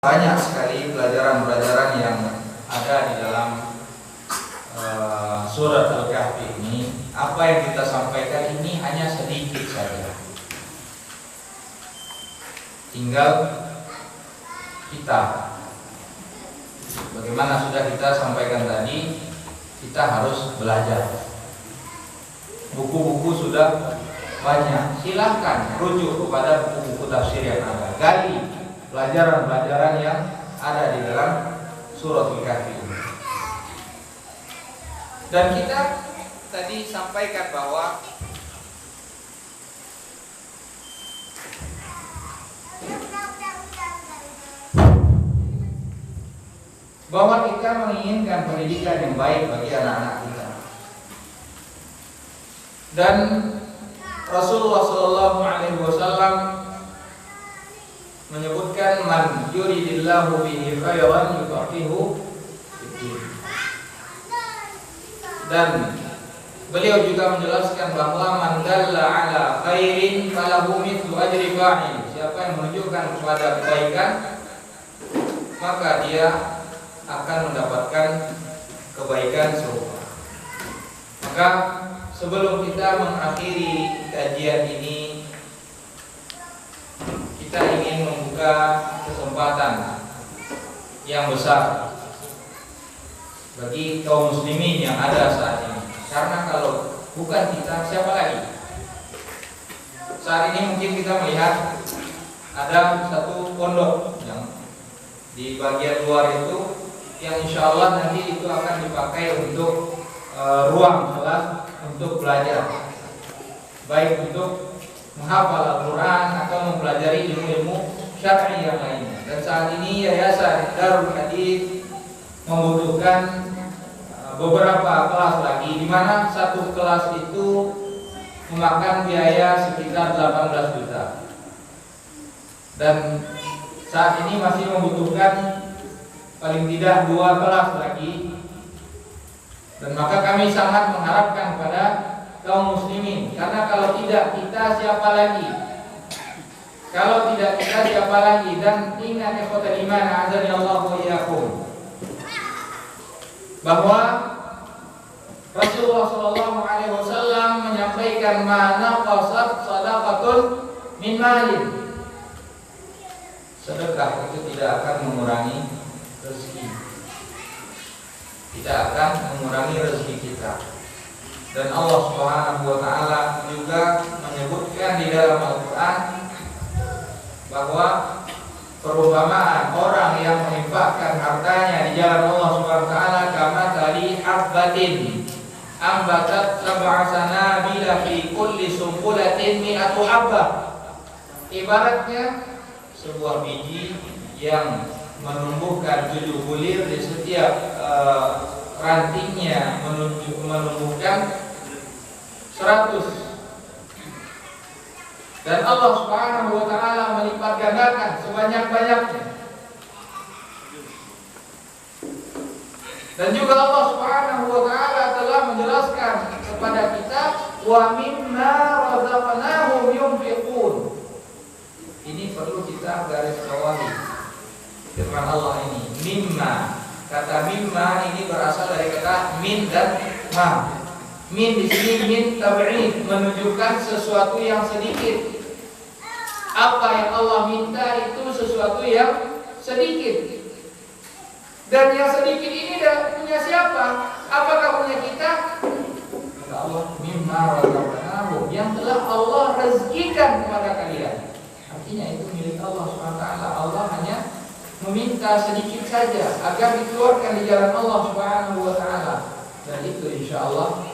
Banyak sekali pelajaran-pelajaran yang ada di dalam surat Al-Kahfi ini. Apa yang kita sampaikan ini hanya sedikit saja. Tinggal kita, bagaimana sudah kita sampaikan tadi, kita harus belajar. Buku-buku sudah banyak. Silahkan rujuk kepada buku-buku tafsir yang ada. Gali pelajaran-pelajaran yang ada di dalam surat Al-Kahfi ini. Dan kita tadi sampaikan bahwa kita menginginkan pendidikan yang baik bagi anak-anak kita. Dan Rasulullah SAW menyebutkan man yuridillahu bihi khairan yufaqihu fiddin. Dan beliau juga menjelaskan bahwa man dalla ala khairin falahu mithlu ajri fa'il. Siapa yang menunjukkan kepada kebaikan, maka dia akan mendapatkan kebaikan serupa. Maka sebelum kita mengakhiri kajian ini, kita ingin membuka kesempatan yang besar bagi kaum muslimin yang ada saat ini. Karena kalau bukan kita, siapa lagi? Saat ini mungkin kita melihat ada satu pondok yang di bagian luar itu, yang insya Allah nanti itu akan dipakai untuk ruang kelas untuk belajar, baik untuk menghafal Al-Quran atau mempelajari ilmu-ilmu syar'i yang lainnya. Dan saat ini Yayasan Darul Hadits membutuhkan beberapa kelas lagi, di mana satu kelas itu memakan biaya sekitar 18 juta. Dan saat ini masih membutuhkan paling tidak 2 kelas lagi. Dan maka kami sangat mengharapkan kepada kaum muslimin, karena kalau tidak kita siapa lagi? Kalau tidak kita siapa lagi? Dan ingat ikhwatal iman, azani Allah wa iyyakum, bahwa Rasulullah SAW menyampaikan mana qasat sadaqatun min malin. Sedekah itu tidak akan mengurangi rezeki, tidak akan mengurangi rezeki kita. Dan Allah Subhanahu wa taala juga menyebutkan di dalam Al-Qur'an bahwa perumpamaan orang yang menginfakkan hartanya di jalan Allah Subhanahu wa taala kama tali habbatin ambatat sab'a sanabila fi kulli sunbulatin mi'atu habbah. Ibaratnya sebuah biji yang menumbuhkan 7 bulir, di setiap rantingnya menumbuhkan 100. Dan Allah Subhanahu wa taala melipat gandakan sebanyak-banyaknya. Dan juga Allah Subhanahu wa taala telah menjelaskan kepada kita wa mimma razaqnahum yunfiqun. Ini perlu kita garis bawahi firman Allah ini, mimma. Kata mimma ini berasal dari kata min dan ma. Min di sini min tab'id, menunjukkan sesuatu yang sedikit. Apa yang Allah minta itu sesuatu yang sedikit. Dan yang sedikit ini punya siapa? Apakah punya kita? Kata Allah, mimma razaqnahum, yang telah Allah rezekikan kepada kalian. Artinya itu milik Allah SWT. Allah hanya meminta sedikit saja agar dikeluarkan di jalan Allah Subhanahu wa taala. Dan itu insyaallah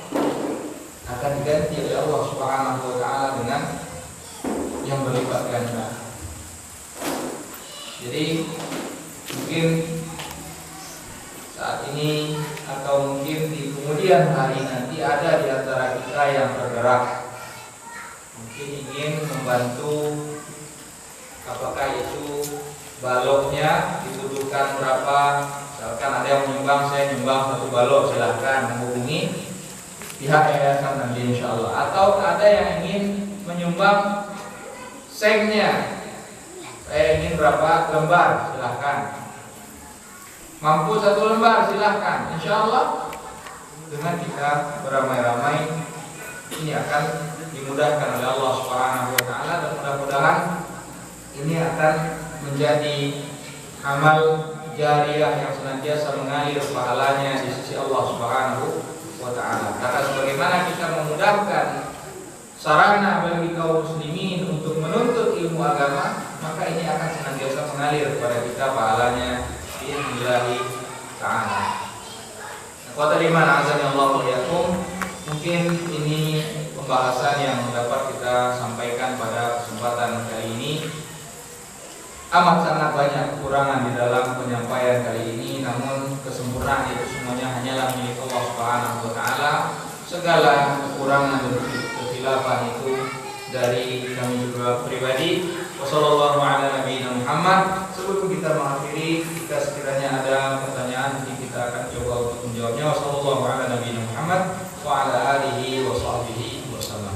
akan diganti oleh Allah Subhanahu wa taala dengan yang berlipat ganda. Jadi mungkin saat ini atau mungkin di kemudian hari nanti ada di antara kita yang bergerak, mungkin ingin membantu, apakah itu baloknya dibutuhkan berapa. Misalkan ada yang menyumbang, saya nyumbang 1 balok, silahkan menghubungi pihak yayasan nanti insyaallah. Atau ada yang ingin menyumbang sengnya, Saya ingin berapa lembar, silahkan. Mampu 1 lembar, silahkan. Insya Allah dengan kita beramai-ramai ini akan dimudahkan oleh Allah Subhanahu wa taala, dan mudah-mudahan ini akan menjadi amal jariyah yang senantiasa mengalir pahalanya di sisi Allah Subhanahu wa taala. Karena sebagaimana kita memudahkan sarana bagi kaum muslimin untuk menuntut ilmu agama, maka ini akan senantiasa mengalir kepada kita pahalanya billahi ta'ala. Qad liman azza Allah wa yakum. Mungkin ini pembahasan yang dapat kita sampaikan pada kesempatan kali ini. Amat sangat banyak kekurangan di dalam penyampaian kali ini, namun kesempurnaan itu semuanya hanyalah milik Allah Subhanahu wa taala. Segala kekurangan dan kehilafan itu dari kami juga pribadi. Wassallallahu ala nabiyina Muhammad. Sebelum kita mengakhiri, jika sekiranya ada pertanyaan, nanti kita akan coba untuk menjawabnya. Wassallallahu ala nabiyina Muhammad wa ala alihi wa sahbihi wasallam.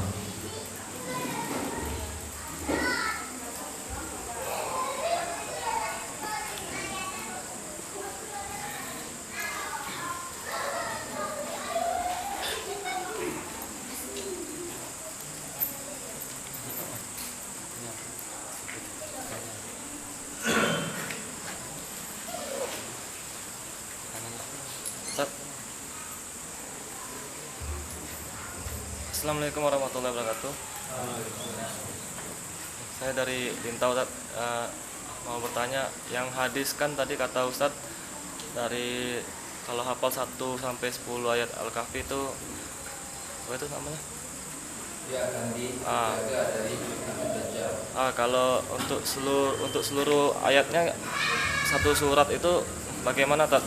Assalamualaikum warahmatullahi wabarakatuh. Saya dari Bintau, Ustaz. Mau bertanya, yang hadis kan tadi kata Ustaz dari kalau hafal 1 sampai 10 ayat Al-Kahfi itu apa itu namanya? Dia akan dijaga dari Dajjal. Kalau untuk seluruh ayatnya satu surat itu bagaimana, Ustaz?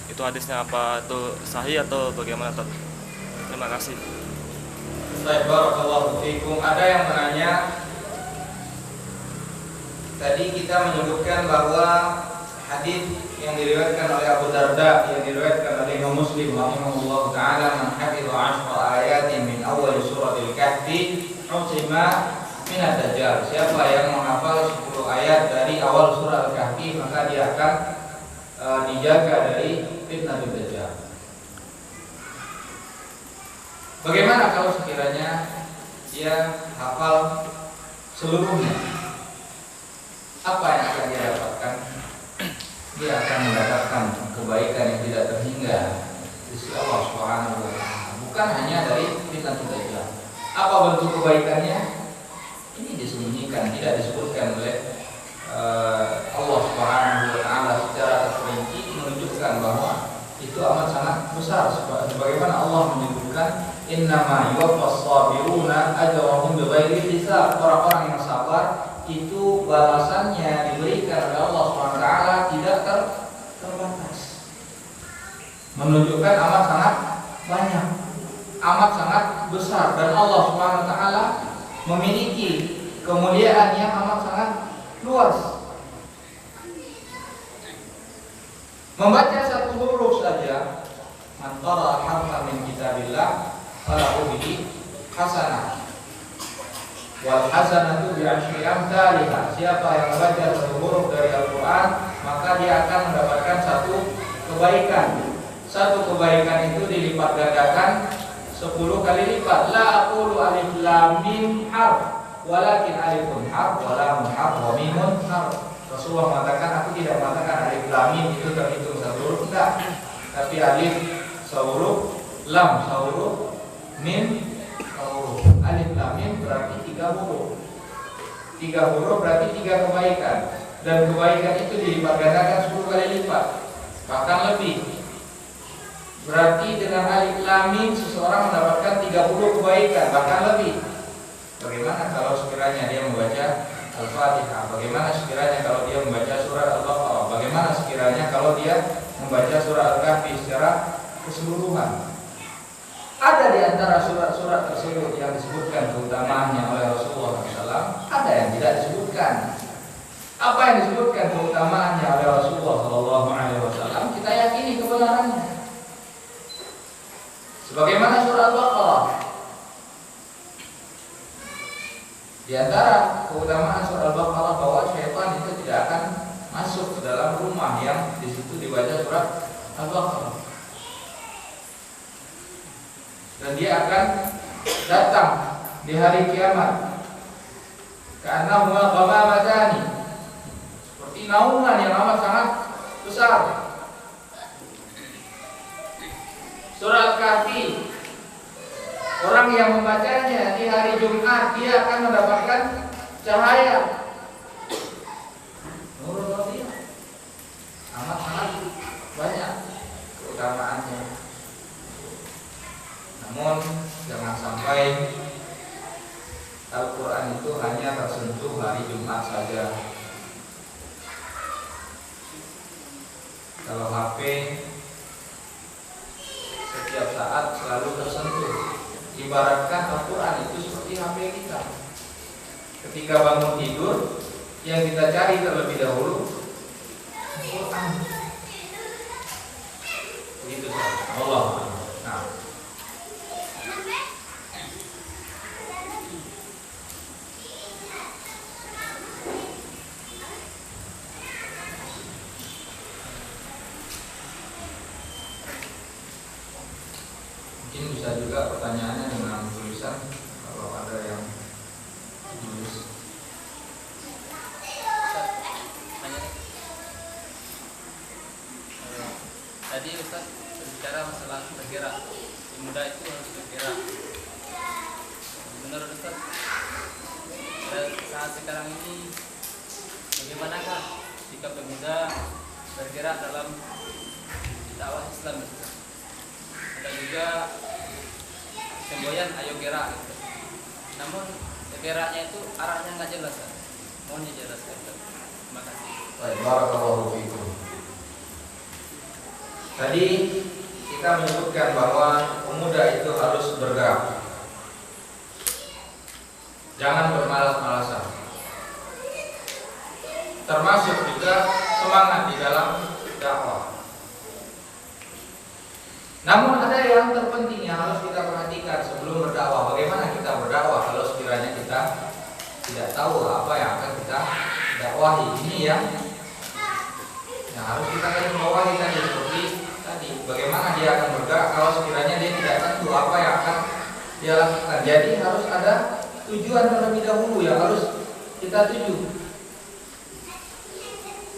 Itu hadisnya apa itu sahih atau bagaimana, Ustaz? Terima kasih. Barakallahu fikum. Ada yang menanya, tadi kita menyebutkan bahwa hadis yang diriwayatkan oleh Abu Darda, yang diriwayatkan oleh Imam Muslim rahimahullah taala, man hafidha 10 ayatin min awal suratil kahfi usima min ad-dajjal. Siapa yang menghafal 10 ayat dari awal surah Al-Kahfi, maka dia akan dijaga dari fitnah Dajjal. Bagaimana kalau sekiranya dia hafal seluruhnya? Apa yang akan dia dapatkan? Dia akan mendapatkan kebaikan yang tidak terhingga di sisi Allah Subhanahu wa taala. Bukan hanya dari fitnah Dajjal. Apa bentuk kebaikannya? Ini disembunyikan, tidak disebutkan oleh Allah Subhanahu wa taala secara terperinci, menunjukkan bahwa itu amat sangat besar. Sebagaimana Allah menyebutkan, innama yuwaffas sabiruna ajrahum bighairi hisab. Orang-orang yang sabar itu balasannya diberikan oleh Allah Subhanahu wa taala tidak terbatas. Menunjukkan amat sangat banyak, amat sangat besar, dan Allah Subhanahu wa taala memiliki kemuliaan yang amat sangat luas. Membaca 1 huruf saja, man qara harfan min kitabillah falahu bihi hasanah wal hasanatu bi asyri amsalha. Siapa yang membaca 1 huruf dari Al-Qur'an, maka dia akan mendapatkan 1 kebaikan. 1 kebaikan itu dilipat gandakan 10 kali lipat. La aqulu alif lam mim harf, walakin alifun harf wa lamun harf wa mimun harf. Rasulullah mengatakan, aku tidak mengatakan alif lam mim itu terhitung 1 huruf, enggak. Tapi alif sehuruf, lam sehuruf, mim sehuruf. Alif lam mim berarti 3 huruf. 3 huruf berarti 3 kebaikan. Dan kebaikan itu dilipat gandakan 10 kali lipat, bahkan lebih. Berarti dengan alif lam mim seseorang mendapatkan 30 kebaikan, bahkan lebih. Bagaimana kalau sekiranya dia membaca Al-Fatihah? Bagaimana sekiranya kalau dia membaca surah Al-Baqarah? Bagaimana sekiranya kalau dia membaca surah Al-Kahfi secara keseluruhan? Ada di antara surat-surat tersebut yang disebutkan keutamaannya oleh Rasulullah SAW, ada yang tidak disebutkan. Apa yang disebutkan keutamaannya oleh Rasulullah SAW, kita yakini kebenarannya. Sebagaimana surah Al-Baqarah. Di antara keutamaan surah Al-Baqarah bahwa syaitan itu tidak akan masuk ke dalam rumah yang di situ dibaca surat Al-Baqarah. Dan dia akan datang di hari kiamat karena ghamamatan, seperti naungan yang amat sangat besar. Surat Kahfi, orang yang membacanya di hari Jumat dia akan mendapatkan cahaya. Menurut dia amat sangat banyak keutamaannya. Namun jangan sampai Al-Quran itu hanya tersentuh hari Jumat saja. Kalau HP setiap saat selalu tersentuh. Ibaratkan Al-Quran itu seperti HP kita. Ketika bangun tidur, yang kita cari terlebih dahulu Al-Quran. Begitu saja. Allah. Nah. Mungkin bisa juga pertanyaannya dengan tulisan kalau ada yang tulis. Tadi Ustaz berbicara masalah bergerak. Pemuda itu harus bergerak. Menurut Ustaz, pada saat sekarang ini bagaimanakah jika pemuda bergerak dalam dakwah Islam? Ustaz? Ada juga semboyan ayo gerak gitu. Namun geraknya itu arahnya nggak jelas kan? Mohon dijelaskan. Terima kasih. Baik, barakallahu fiikum. Tadi kita menyebutkan bahwa pemuda itu harus bergerak. Jangan bermalas-malasan. Termasuk juga semangat di dalam dakwah. Namun ada yang terpenting yang harus kita perhatikan sebelum berdakwah. Bagaimana kita berdakwah kalau sekiranya kita tidak tahu apa yang akan kita dakwahi. Ini yang harus kita bawahi tadi, seperti tadi. Bagaimana dia akan bergerak kalau sekiranya dia tidak tahu apa yang akan dia lakukan. Jadi harus ada tujuan terlebih dahulu yang harus kita tuju.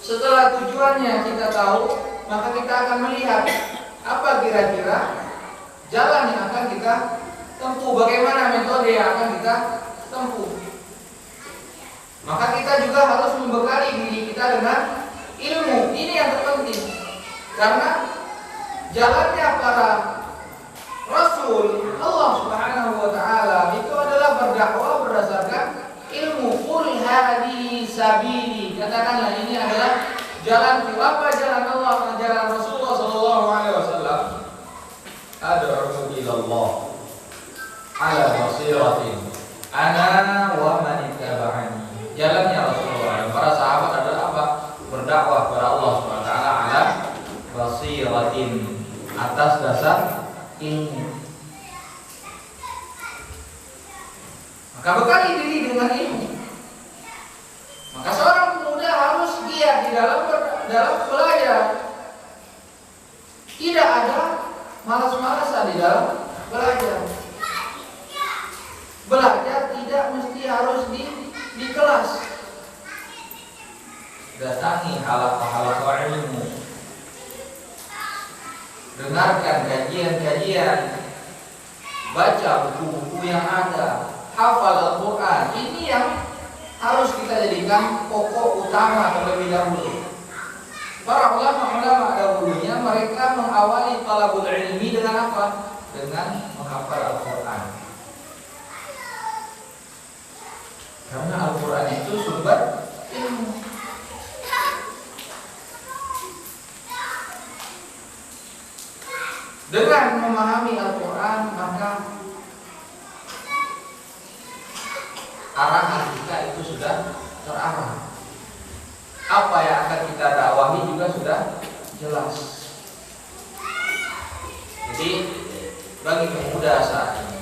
Setelah tujuannya kita tahu, maka kita akan melihat apa kira-kira jalan yang akan kita tempuh, bagaimana metode yang akan kita tempuh. Maka kita juga harus membekali diri kita dengan ilmu. Ini yang terpenting. Karena jalannya para Rasul Allah Subhanahu wa taala itu adalah berdakwah berdasarkan ilmu. Qul hadhihi sabili. Katakanlah ini adalah jalan. Apa jalan Allah, jalan Rasulullah sallallahu alaihi wasallam? Ad'u ila Allah ala basiratin ana wa man ittaba'ani. Jalannya Rasulullah dan para sahabat adalah apa? Berdakwah kepada Allah Subhanahu wa taala ala basiratin, atas dasar ilmu. Maka bekali diri dengan ilmu. Maka seorang pemuda harus giat di dalam belajar. Tidak ada malas-malasan di dalam belajar. Belajar tidak mesti harus di kelas. Datangi halaqah ilmu. Dengarkan kajian-kajian. Baca buku-buku yang ada. Hafal Al-Quran. Ini yang harus kita jadikan pokok utama terlebih dahulu. Para ulama-ulama dahulunya mereka mengawali talabul ilmi dengan apa? Dengan menghafal Al-Quran. Karena Al-Quran itu sumber ilmu. Dengan memahami Al-Quran maka arahan kita itu sudah terarah. Apa yang akan kita dakwahi juga sudah jelas. Jadi bagi pemuda saat ini,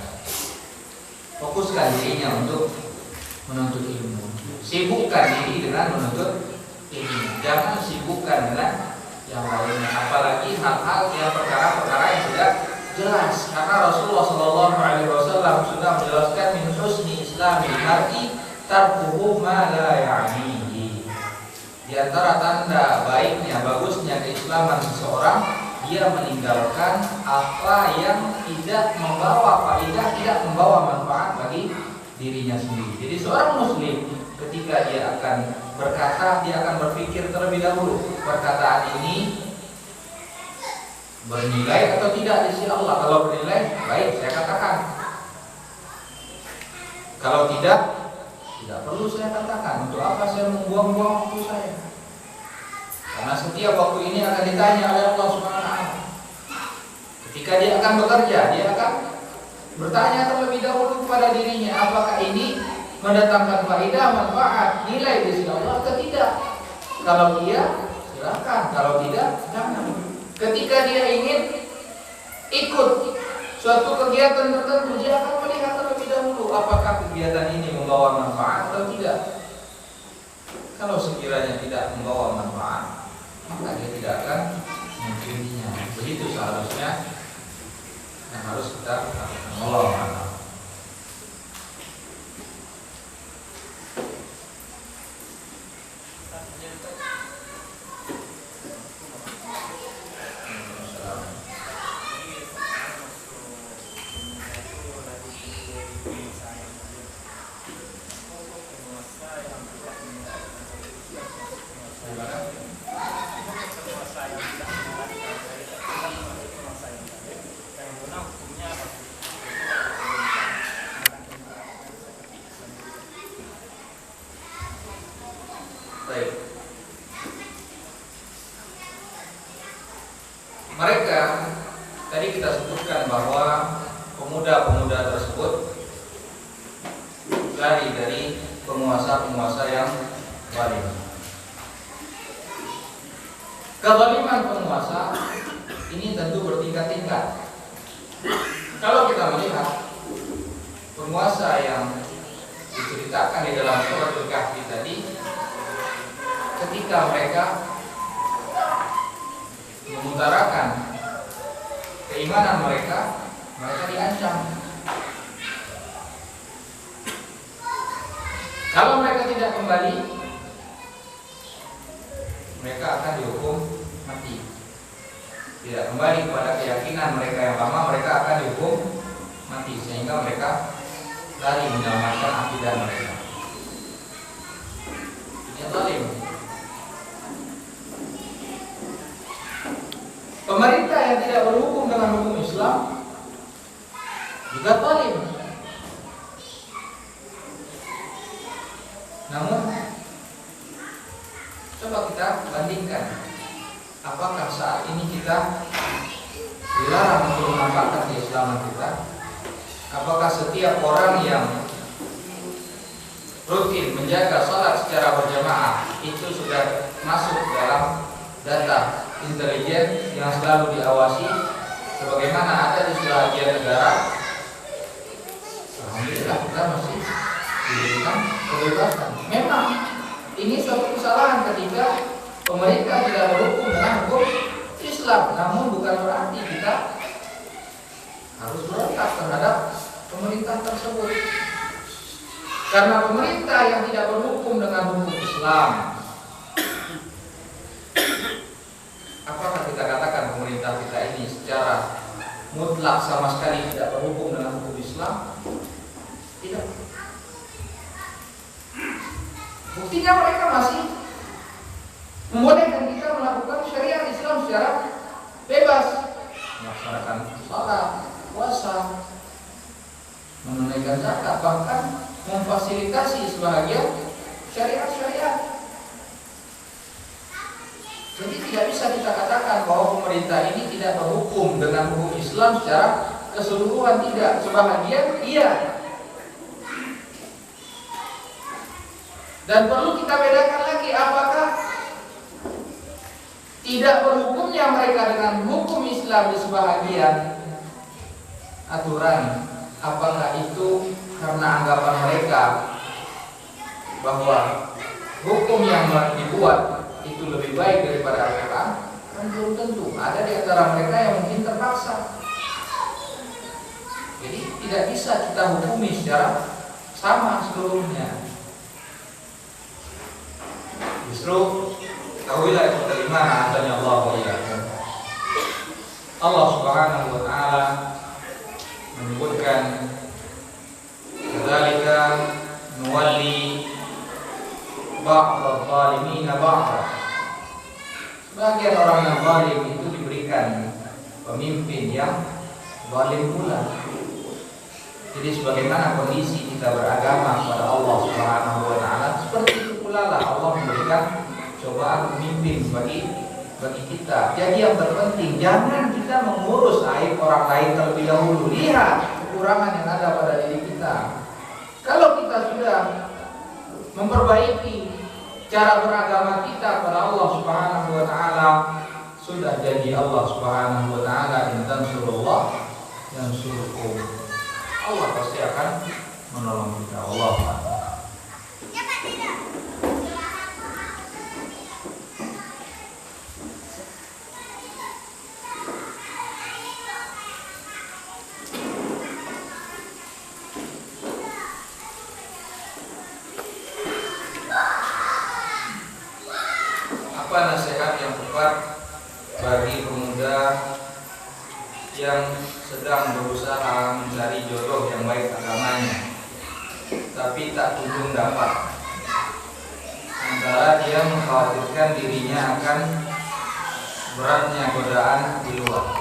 fokuskan dirinya untuk menuntut ilmu. Sibukkan diri dengan menuntut ini. Jangan sibukkan dengan yang lainnya, apalagi hal-hal yang perkara-perkara yang tidak jelas. Karena Rasulullah SAW sudah menjelaskan min husni islamil mar'i tarkuhu ma la ya'nihi. Di antara tanda baiknya, bagusnya keislaman seseorang, dia meninggalkan apa yang tidak membawa faedah, tidak membawa manfaat bagi dirinya sendiri. Jadi seorang muslim ketika dia akan berkata, dia akan berpikir terlebih dahulu, perkataan ini bernilai atau tidak di sisi Allah. Kalau bernilai, baik saya katakan. Kalau tidak perlu saya katakan. Untuk apa saya membuang-buang waktu saya? Karena setiap waktu ini akan ditanya oleh Allah SWT. Ketika dia akan bekerja, dia akan bertanya terlebih dahulu kepada dirinya, apakah ini mendatangkan faedah, manfaat, nilai di sisi Allah atau tidak. Kalau iya, silakan. Kalau tidak, jangan. Ketika dia ingin ikut suatu kegiatan tertentu, dia akan melihat terlebih dahulu apakah kegiatan ini membawa manfaat atau tidak. Kalau sekiranya tidak membawa manfaat, maka dia tidak akan mengikutinya. Begitu seharusnya yang harus kita lakukan. Allah a'lam. Baik. Mereka tadi kita sebutkan bahwa pemuda-pemuda tersebut lari dari penguasa-penguasa yang zalim. Kezaliman penguasa ini tentu bertingkat-tingkat. Kalau kita melihat penguasa yang diceritakan di dalam surat Al-Kahfi tadi, ketika mereka mengutarakan keimanan mereka diancam. Kalau mereka tidak kembali, mereka akan dihukum mati. Tidak kembali kepada keyakinan mereka yang lama, mereka akan dihukum mati, sehingga mereka lari menyelamatkan akidah mereka. Ini zalim. Pemerintah yang tidak berhukum dengan hukum Islam juga zalim. Namun coba kita bandingkan, apakah saat ini kita dilarang untuk menampakkan keislaman kita? Apakah setiap orang yang rutin menjaga salat secara berjamaah itu sudah masuk dalam data intelijen yang selalu diawasi sebagaimana ada di sebagian negara? Alhamdulillah kita masih diberikan kebebasan. Memang ini suatu kesalahan ketika pemerintah tidak berhukum dengan hukum Islam, namun bukan berarti kita harus berontak terhadap pemerintah tersebut. Karena pemerintah yang tidak berhukum dengan hukum Islam, apakah kita katakan pemerintah kita ini secara mutlak sama sekali tidak berhukum dengan hukum Islam? Tidak. Buktinya mereka masih membolehkan kita melakukan syariat Islam secara bebas, melaksanakan salat, puasa, menunaikan zakat, bahkan memfasilitasi sebahagian syariat-syariat. Jadi tidak bisa kita katakan bahwa pemerintah ini tidak berhukum dengan hukum Islam secara keseluruhan, tidak. Sebahagian iya. Dan perlu kita bedakan lagi, apakah tidak berhukumnya mereka dengan hukum Islam di sebahagian aturan, apakah itu karena anggapan mereka bahwa hukum yang dibuat itu lebih baik daripada Al-Quran? Kan belum tentu. Ada di antara mereka yang mungkin terpaksa. Jadi tidak bisa kita hukumi secara sama seluruhnya. Justru tahuilah itu terima adanya Allah wa iyyakum. Allah Subhanahu wa taala menyebutkan kadzalika nuwalli ba'dadh dhalimin ba'dha. Sebagian orang yang zalim itu diberikan pemimpin yang zalim pula. Jadi sebagaimana kondisi kita beragama kepada Allah Subhanahu wa taala, seperti itu pula lah Allah memberikan cobaan pemimpin bagi kita. Jadi yang terpenting jangan kita mengurus aib orang lain terlebih dahulu. Lihat kekurangan yang ada pada diri kita. Kalau kita sudah memperbaiki cara beragama kita pada Allah Subhanahu wa taala, sudah janji Allah Subhanahu wa taala, in tansurullah yansurkum. Allah pasti akan menolong kita. Allah. Apa nasihat yang tepat bagi pemuda yang sedang berusaha mencari jodoh yang baik agamanya, tapi tak kunjung dapat? Sementara dia mengkhawatirkan dirinya akan beratnya godaan di luar.